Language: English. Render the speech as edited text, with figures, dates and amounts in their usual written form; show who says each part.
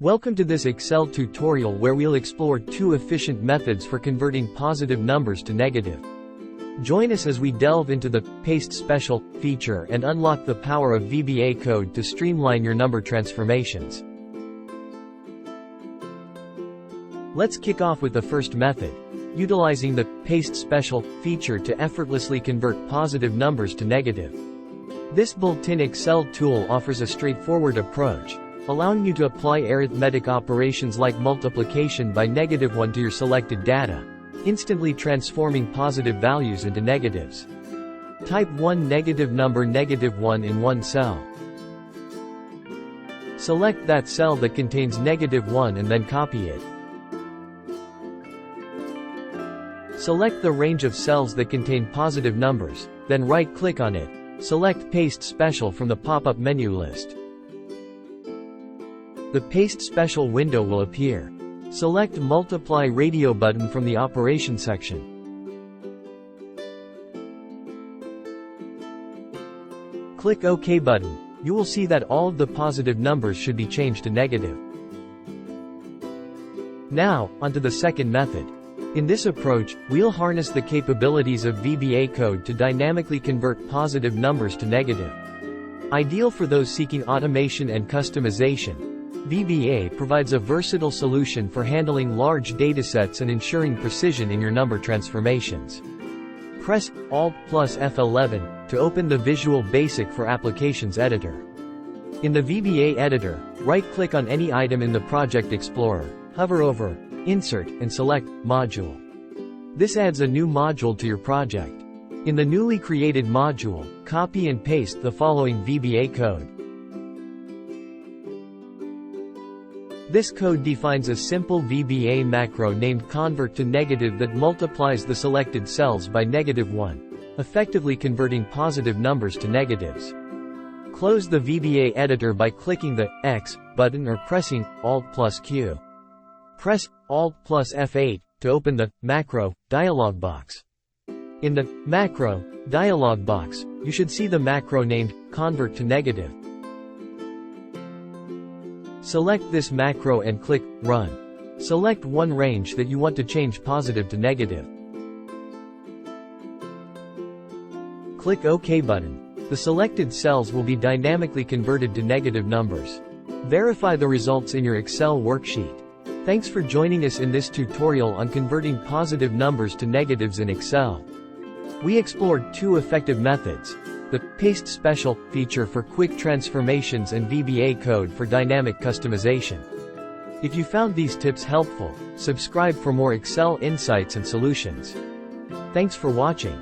Speaker 1: Welcome to this Excel tutorial where we'll explore two efficient methods for converting positive numbers to negative. Join us as we delve into the Paste Special feature and unlock the power of VBA code to streamline your number transformations. Let's kick off with the first method, utilizing the Paste Special feature to effortlessly convert positive numbers to negative. This built-in Excel tool offers a straightforward approach, allowing you to apply arithmetic operations like multiplication by -1 to your selected data, instantly transforming positive values into negatives. Type one negative number -1 in one cell. Select that cell that contains -1 and then copy it. Select the range of cells that contain positive numbers, then right-click on it. Select Paste Special from the pop-up menu list. The Paste Special window will appear. Select Multiply Radio button from the Operation section. Click OK button. You will see that all of the positive numbers should be changed to negative. Now, onto the second method. In this approach, we'll harness the capabilities of VBA code to dynamically convert positive numbers to negative. Ideal for those seeking automation and customization, VBA provides a versatile solution for handling large datasets and ensuring precision in your number transformations. Press Alt plus F11 to open the Visual Basic for Applications editor. In the VBA editor, right-click on any item in the Project Explorer, hover over Insert, and select Module. This adds a new module to your project. In the newly created module, copy and paste the following VBA code. This code defines a simple VBA macro named convert to negative that multiplies the selected cells by -1, effectively converting positive numbers to negatives. Close the VBA editor by clicking the X button or pressing Alt plus Q. Press Alt plus F8 to open the Macro dialog box. In the Macro dialog box, you should see the macro named Convert to Negative. Select this macro and click Run. Select one range that you want to change positive to negative. Click OK button. The selected cells will be dynamically converted to negative numbers. Verify the results in your Excel worksheet. Thanks for joining us in this tutorial on converting positive numbers to negatives in Excel. We explored two effective methods, the Paste Special feature for quick transformations and VBA code for dynamic customization. If you found these tips helpful, subscribe for more Excel insights and solutions. Thanks for watching.